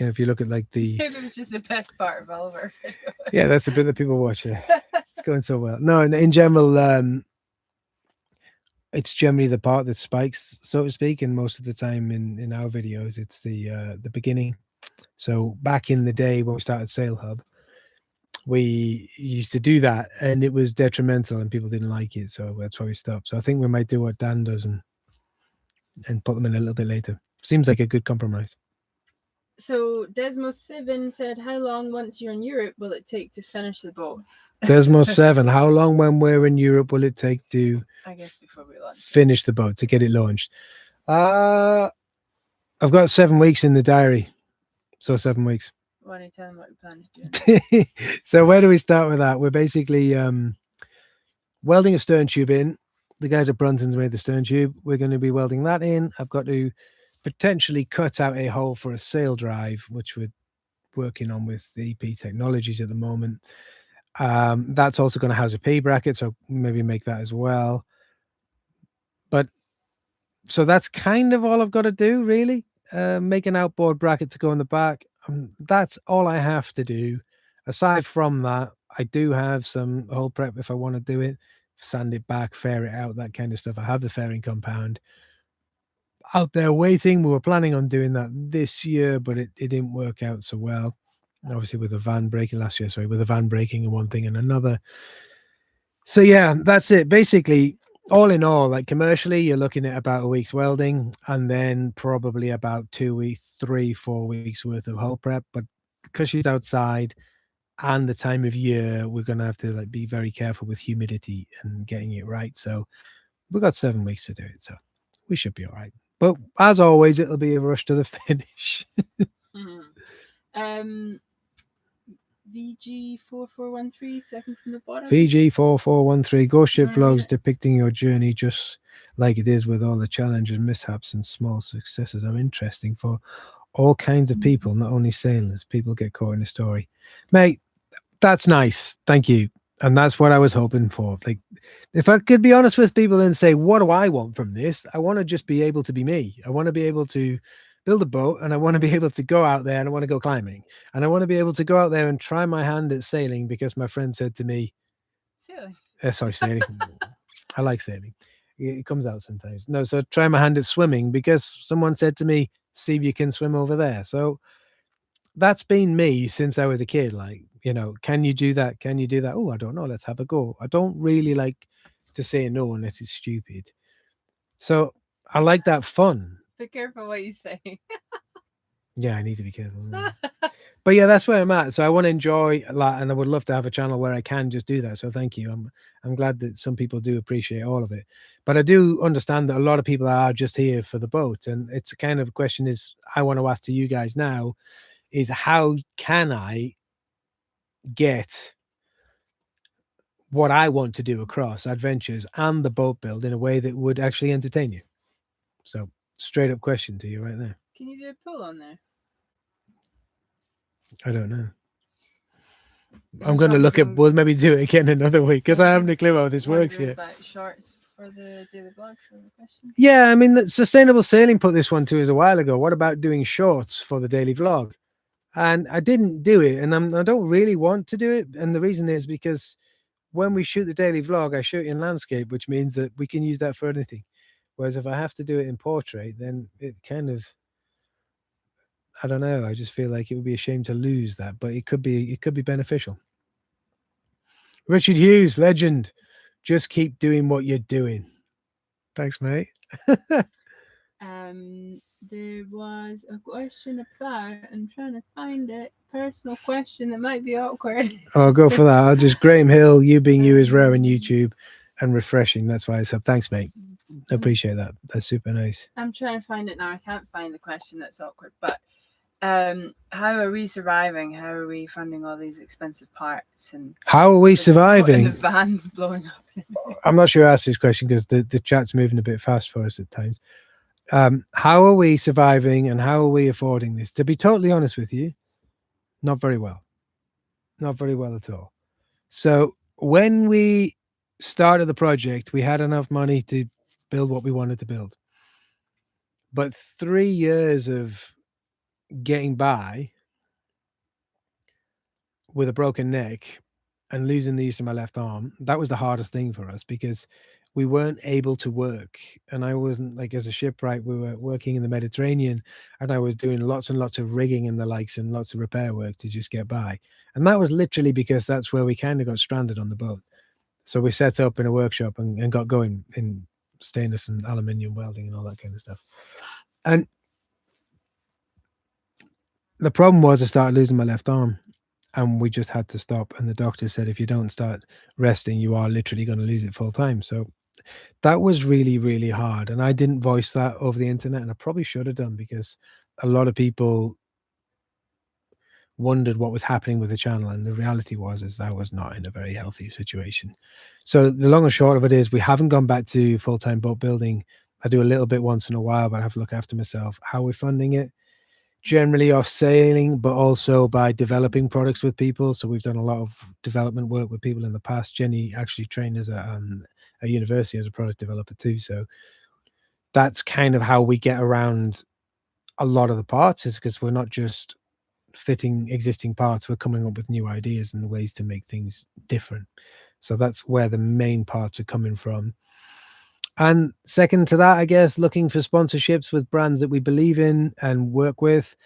And if you look at like the... Maybe it was just the best part of all of our videos. Yeah, that's the bit that people watch. Yeah. It's going so well. No, in general, it's generally the part that spikes, so to speak, and most of the time in our videos it's the beginning. So back in the day when we started Sail Hub, we used to do that and it was detrimental and people didn't like it, so that's why we stopped. So I think we might do what Dan does and put them in a little bit later. Seems like a good compromise. So Desmo7 said, how long once you're in Europe will it take to finish the boat? Desmo7, how long when we're in Europe will it take to, I guess, before we launch, finish the boat, to get it launched? I've got 7 weeks in the diary. So 7 weeks. Why don't you tell them what you plan to do? So where do we start with that? We're basically welding a stern tube in. The guys at Brunton's made the stern tube. We're going to be welding that in. I've got to potentially cut out a hole for a sail drive, which we're working on with the EP Technologies at the moment. That's also going to house a P bracket, so maybe make that as well. But so that's kind of all I've got to do, really. Make an outboard bracket to go in the back. That's all I have to do. Aside from that, I do have some hole prep if I want to do it, sand it back, fair it out, that kind of stuff. I have the fairing compound out there waiting. We were planning on doing that this year, but it didn't work out so well. Obviously with the van breaking last year, with the van breaking and one thing and another. So yeah, that's it. Basically, all in all, like commercially, you're looking at about a week's welding and then probably about 2 weeks, 3, 4 weeks worth of hull prep. But because she's outside and the time of year, we're going to have to like be very careful with humidity and getting it right. So we've got 7 weeks to do it. So we should be all right. But as always, it'll be a rush to the finish. VG4413, second from the bottom. VG4413, Ghostship vlogs depicting your journey just like it is, with all the challenges, mishaps, and small successes are interesting for all kinds of people, not only sailors. People get caught in a story, mate. That's nice. Thank you. And that's what I was hoping for. Like, if I could be honest with people and say, what do I want from this? I want to just be able to be me. I want to be able to build a boat, and I want to be able to go out there, and I want to go climbing, and I want to be able to go out there and try my hand at sailing because my friend said to me, Silly. sorry, sailing. I like sailing. It comes out sometimes. No, so try my hand at swimming because someone said to me, see if you can swim over there. So that's been me since I was a kid. Like, can you do that? Can you do that? Oh, I don't know. Let's have a go. I don't really like to say no unless it's stupid. So I like that fun. Be careful what you say. Yeah, I need to be careful. But yeah, that's where I'm at. So I want to enjoy a lot, and I would love to have a channel where I can just do that. So thank you. I'm glad that some people do appreciate all of it. But I do understand that a lot of people are just here for the boat. And it's a kind of question is I want to ask to you guys now is how can I get what I want to do across adventures and the boat build in a way that would actually entertain you? So straight up question to you right there. Can you do a pull on there? I don't know. I'm going to look at, we'll maybe do it again another week because I haven't a clue how this works yet. About shorts for the daily vlog for the question. Yeah, I mean, Sustainable Sailing put this one to us a while ago. What about doing shorts for the daily vlog? And I didn't do it, and I don't really want to do it. And the reason is because when we shoot the daily vlog, I shoot in landscape, which means that we can use that for anything. Whereas if I have to do it in portrait, then it kind of, I don't know. I just feel like it would be a shame to lose that, but it could be beneficial. Richard Hughes, legend. Just keep doing what you're doing. Thanks, mate. There was a question about, I'm trying to find it, personal question that might be awkward. I'll go for that. I'll just Graham Hill, you being you is rare on YouTube and refreshing. That's why I said thanks, mate. I appreciate that. That's super nice. I'm trying to find it now. I can't find the question that's awkward, but how are we surviving? How are we funding all these expensive parts? And how are we surviving? And the van blowing up. I'm not sure I asked this question because the chat's moving a bit fast for us at times. How are we surviving and how are we affording this? To be totally honest with you, not very well. Not very well at all. So when we started the project, we had enough money to build what we wanted to build. But 3 years of getting by with a broken neck and losing the use of my left arm, that was the hardest thing for us because we weren't able to work. And I wasn't, like, as a shipwright, we were working in the Mediterranean and I was doing lots and lots of rigging and the likes and lots of repair work to just get by. And that was literally because that's where we kind of got stranded on the boat. So we set up in a workshop and got going in stainless and aluminium welding and all that kind of stuff. And the problem was I started losing my left arm and we just had to stop. And the doctor said, if you don't start resting, you are literally going to lose it full time. So that was really, really hard. And I didn't voice that over the internet, and I probably should have done because a lot of people wondered what was happening with the channel. And the reality is I was not in a very healthy situation. So the long and short of it is we haven't gone back to full-time boat building. I do a little bit once in a while, but I have to look after myself. How we're funding it? Generally off sailing, but also by developing products with people. So we've done a lot of development work with people in the past. Jenny actually trained as a university as a product developer too. So that's kind of how we get around a lot of the parts, is because we're not just fitting existing parts, we're coming up with new ideas and ways to make things different. So that's where the main parts are coming from. And second to that, I guess, looking for sponsorships with brands that we believe in and work with.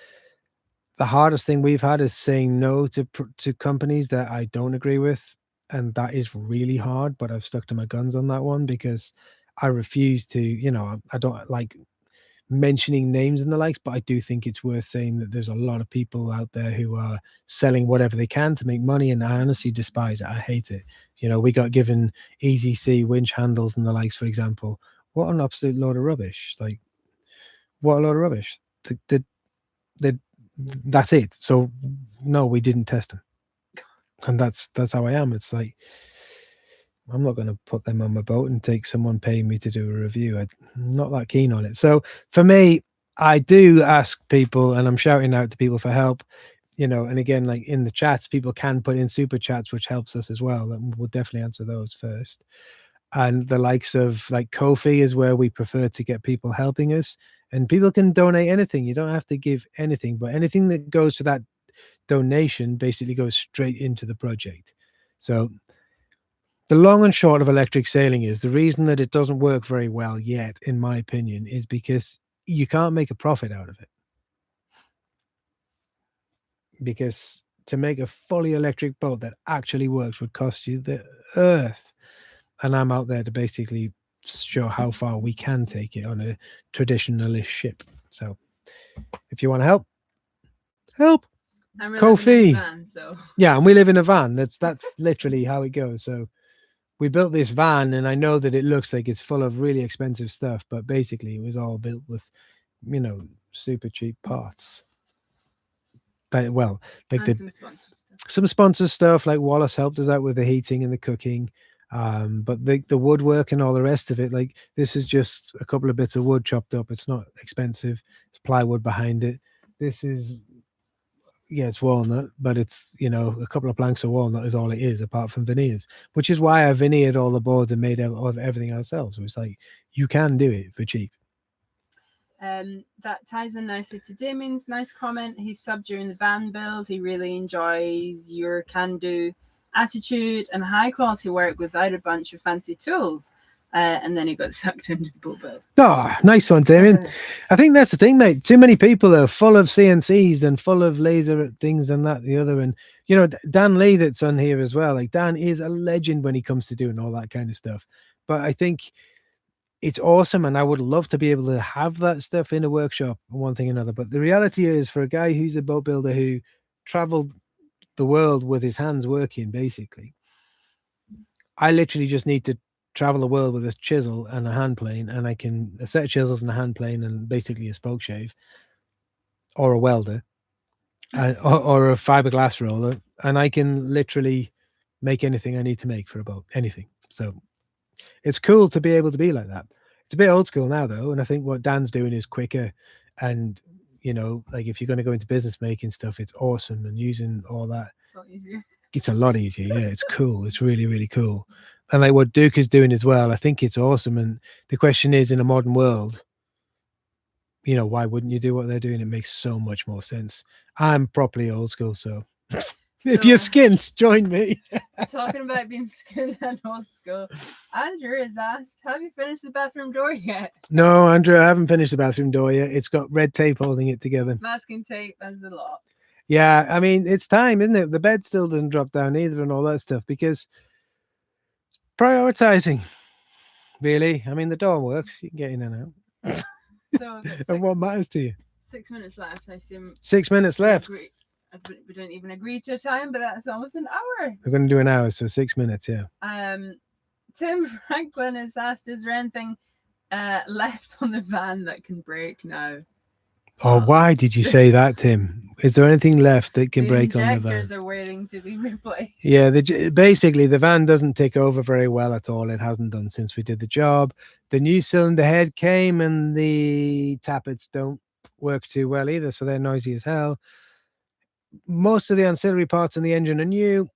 The hardest thing we've had is saying no to companies that I don't agree with. And that is really hard, but I've stuck to my guns on that one because I refuse to, I don't like mentioning names and the likes, but I do think it's worth saying that there's a lot of people out there who are selling whatever they can to make money, and I honestly despise it. I hate it. We got given Easy Sea winch handles and the likes, for example. What an absolute load of rubbish. Like, what a load of rubbish. That's it. So no, we didn't test them. And that's how I am. It's like, I'm not going to put them on my boat and take someone paying me to do a review. I'm not that keen on it. So for me, I do ask people, and I'm shouting out to people for help. And again, like in the chats, people can put in super chats, which helps us as well. And we'll definitely answer those first. And the likes of like Kofi is where we prefer to get people helping us. And people can donate anything. You don't have to give anything, but anything that goes to that donation basically goes straight into the project. So the long and short of electric sailing is the reason that it doesn't work very well yet, in my opinion, is because you can't make a profit out of it. Because to make a fully electric boat that actually works would cost you the earth. And I'm out there to basically show how far we can take it on a traditionalist ship. So if you want to help, help. And we're living in Kofi. a van, so Yeah, and we live in a van. That's literally how it goes. So we built this van, and I know that it looks like it's full of really expensive stuff, but basically it was all built with, super cheap parts. Well, like and some sponsor stuff. some sponsor stuff, like Wallace helped us out with the heating and the cooking. But the woodwork and all the rest of it, like this is just a couple of bits of wood chopped up. It's not expensive. It's plywood behind it. This is, yeah, it's walnut, but it's, a couple of planks of walnut is all it is, apart from veneers, which is why I veneered all the boards and made of everything ourselves. So it's like, you can do it for cheap. That ties in nicely to Damien's nice comment. He subbed during the van build. He really enjoys your can-do attitude and high-quality work without a bunch of fancy tools. And then he got sucked into the boat build. Oh, nice one, Damien. I think that's the thing, mate. Too many people are full of CNCs and full of laser things and that, the other. And, Dan Lee that's on here as well. Like, Dan is a legend when he comes to doing all that kind of stuff. But I think it's awesome, and I would love to be able to have that stuff in a workshop and one thing or another. But the reality is, for a guy who's a boat builder who traveled the world with his hands working, basically, I literally just need to travel the world with a chisel and a hand plane, and I can a set of chisels and a hand plane and basically a spoke shave or a welder or a fiberglass roller, and I can literally make anything I need to make for a boat, anything. So it's cool to be able to be like that. It's a bit old school now, though, and I think what Dan's doing is quicker. And like if you're going to go into business making stuff, it's awesome, and using all that. It's a lot easier. It's a lot easier. Yeah, it's cool. It's really, really cool. And like what Duke is doing as well, I think it's awesome. And the question is, in a modern world, why wouldn't you do what they're doing? It makes so much more sense. I'm properly old school, so if you're skint, join me. Talking about being skint and old school, Andrew has asked, have you finished the bathroom door yet? No, Andrew, I haven't finished the bathroom door yet. It's got red tape holding it together. Masking tape as the lot. Yeah, I mean, it's time, isn't it? The bed still doesn't drop down either and all that stuff, because prioritizing, really. I mean, the door works. You can get in and out. So and what matters to you? 6 minutes left. I assume 6 minutes left. We didn't even agree to a time, but that's almost an hour. We're going to do an hour, so 6 minutes, yeah. Tim Franklin has asked, is there anything left on the van that can break now? Oh, why did you say that, Tim? Is there anything left that can break on the van? Injectors are waiting to be replaced. Yeah, basically the van doesn't tick over very well at all. It hasn't done since we did the job. The new cylinder head came, and the tappets don't work too well either, so they're noisy as hell. Most of the ancillary parts in the engine are new.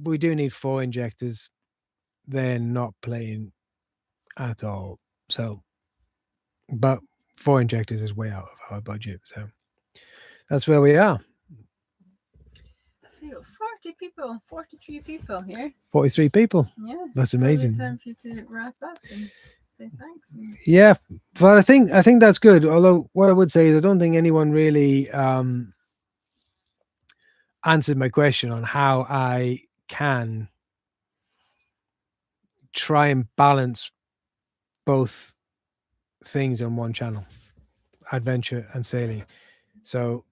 We do need 4 injectors. They're not playing at all. So, but 4 injectors is way out of our budget. So that's where we are. So you got 40 people, 43 people here. 43 people. Yes. That's amazing. Time for you to wrap up and say thanks. Yeah, but I think that's good. Although what I would say is I don't think anyone really answered my question on how I can try and balance both things on one channel, adventure and sailing. So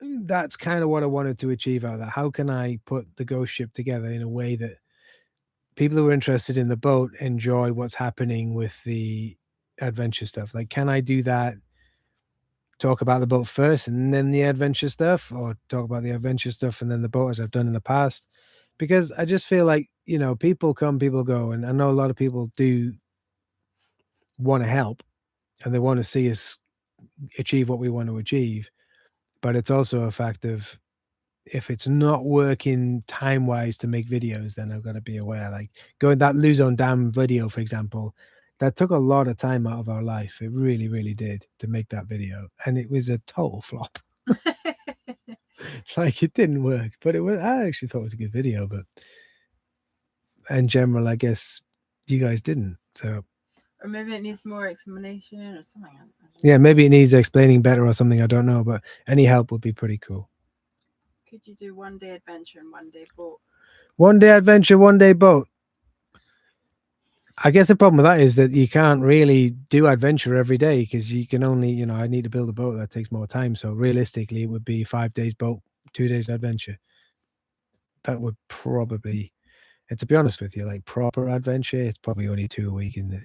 that's kind of what I wanted to achieve out of that. How can I put the ghost ship together in a way that people who are interested in the boat enjoy what's happening with the adventure stuff? Like, can I do that? Talk about the boat first and then the adventure stuff, or talk about the adventure stuff and then the boat, as I've done in the past? Because I just feel like, people come, people go. And I know a lot of people do want to help and they want to see us achieve what we want to achieve. But it's also a fact of, if it's not working time wise to make videos, then I've got to be aware. Like going that Luzon Dam video, for example, that took a lot of time out of our life. It really, really did, to make that video, and it was a total flop. It's like it didn't work, but it was. I actually thought it was a good video, but in general, I guess you guys didn't. So Or maybe it needs more explanation or something. yeah, maybe it needs explaining better or something. I don't know, but any help would be pretty cool. Could you do 1 day adventure and 1 day boat? 1 day adventure, 1 day boat. I guess the problem with that is that you can't really do adventure every day, because you can only, I need to build a boat. That takes more time. So realistically, it would be 5 days boat, 2 days adventure. That would probably, and to be honest with you, like proper adventure, it's probably only 2 a week, isn't it?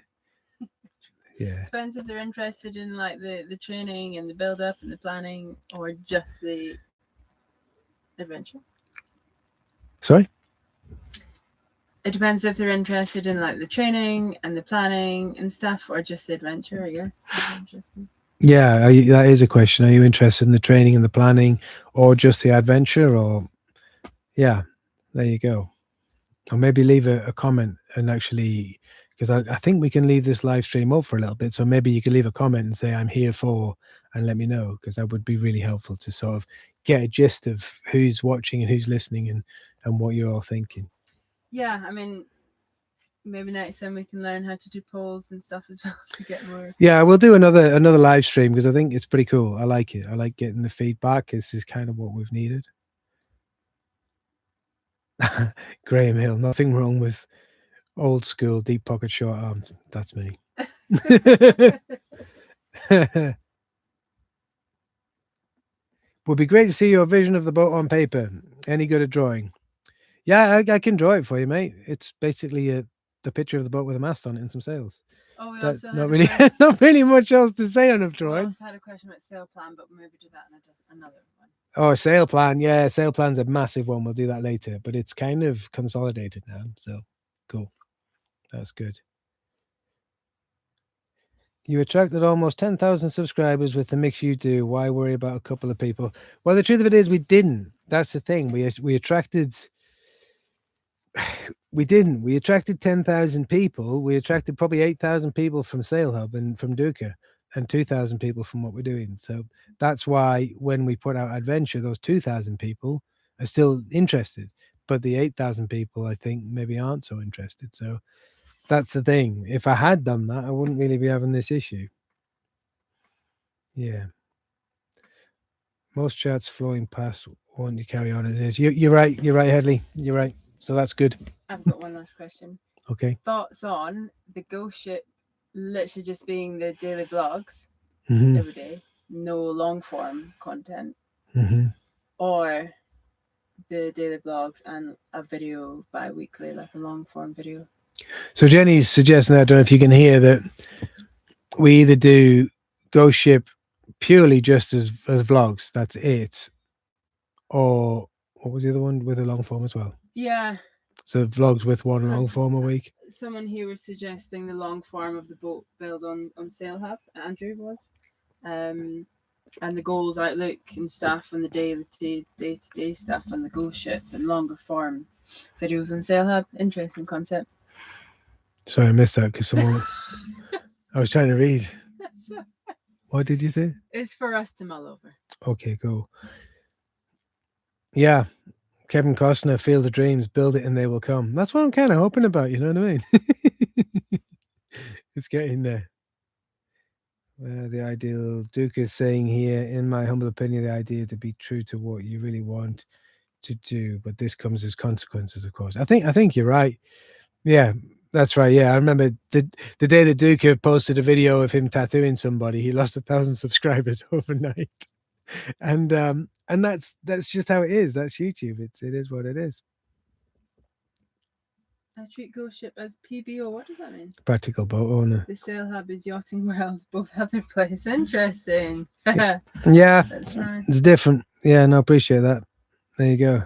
Yeah. Depends if they're interested in like the training and the build up and the planning, or just the adventure. Sorry? It depends if they're interested in like the training and the planning and stuff, or just the adventure, I guess. Interesting. Yeah, that is a question. Are you interested in the training and the planning, or just the adventure? Or yeah, there you go. Or maybe leave a comment, and actually, because I think we can leave this live stream up for a little bit. So maybe you could leave a comment and say, I'm here for, and let me know, because that would be really helpful to sort of get a gist of who's watching and who's listening, and what you're all thinking. Yeah, I mean, maybe next time we can learn how to do polls and stuff as well to get more. Yeah, we'll do another live stream, because I think it's pretty cool. I like it. I like getting the feedback. This is kind of what we've needed. Graham Hill, nothing wrong with old school deep pocket short arms. That's me. Would be great to see your vision of the boat on paper. Any good at drawing? Yeah, I can draw it for you, mate. It's basically the picture of the boat with a mast on it and some sails. Oh, we That's also not had really not really much else to say on a we drawing. also had a question about sail plan, but maybe do that in another one. Oh, a sail plan. Yeah, sail plan's a massive one. We'll do that later, but it's kind of consolidated now. So cool. That's good. You attracted almost 10,000 subscribers with the mix you do. Why worry about a couple of people? Well, the truth of it is we didn't. That's the thing. We attracted... We didn't. We attracted 10,000 people. We attracted probably 8,000 people from Sail Hub and from Duca, and 2,000 people from what we're doing. So that's why when we put out Adventure, those 2,000 people are still interested. But the 8,000 people, I think, maybe aren't so interested. So that's the thing. If I had done that, I wouldn't really be having this issue. Yeah. Most chats flowing past want you carry on as is. You're right. You're right, Headley. You're right. So that's good. I've got one last question. Okay. Thoughts on the Ghostship literally just being the daily vlogs Mm-hmm. every day, no long form content, Mm-hmm. or the daily vlogs and a video bi-weekly, like a long form video? So Jenny's suggesting that, I don't know if you can hear that, we either do Ghostship purely just as vlogs, that's it, or what was the other one with a long form as well? Yeah. So vlogs with one long form a week. Someone here was suggesting the long form of the boat build on Sail Hub. Andrew was, and the goals, outlook, and stuff, and the day-to-day stuff on the Ghostship, and longer form videos on Sail Hub. Interesting concept. Sorry, I missed that because someone. I was trying to read. What did you say? It's for us to mull over. Okay, cool. Yeah. Kevin Costner, Field of Dreams, build it and they will come. That's what I'm kind of hoping about, you know what I mean? It's getting there. The ideal, Duke is saying here, in my humble opinion, the idea to be true to what you really want to do, but this comes as consequences, of course. I think you're right. Yeah, that's right. Yeah, I remember the day that Duke posted a video of him tattooing somebody, he lost 1,000 subscribers overnight. And that's just how it is. That's YouTube. It is what it is. I treat Ghostship as PBO. What does that mean? Practical boat owner. The Sail Hub is yachting worlds. Both have their place. Interesting. Yeah, That's nice. it's different. Yeah, no, appreciate that. There you go.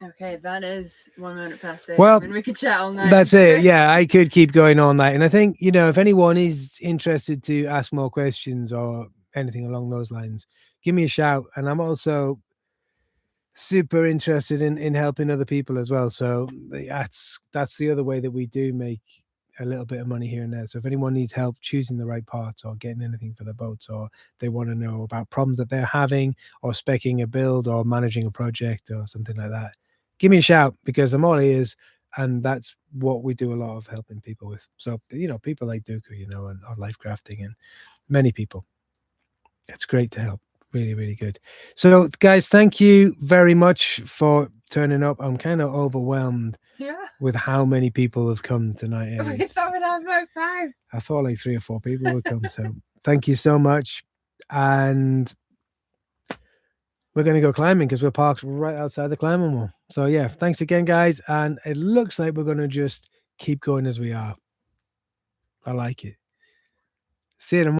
Okay. Okay, that is 1 minute past 8. Well, I mean, we could chat all night. That's it. Yeah, I could keep going all night. And I think, if anyone is interested to ask more questions or anything along those lines, give me a shout. And I'm also super interested in helping other people as well. So that's the other way that we do make a little bit of money here and there. So if anyone needs help choosing the right parts or getting anything for the boats, or they want to know about problems that they're having, or speccing a build or managing a project or something like that, give me a shout, because I'm all ears. And that's what we do a lot of, helping people with. So, people like Duka, and or life crafting, and many people. It's great to help. Really, really good. So, guys, thank you very much for turning up. I'm kind of overwhelmed with how many people have come tonight. We thought we'd have about 5. I thought like 3 or 4 people would come. So thank you so much. And we're going to go climbing, because we're parked right outside the climbing wall. So yeah, thanks again, guys. And it looks like we're going to just keep going as we are. I like it. See you tomorrow.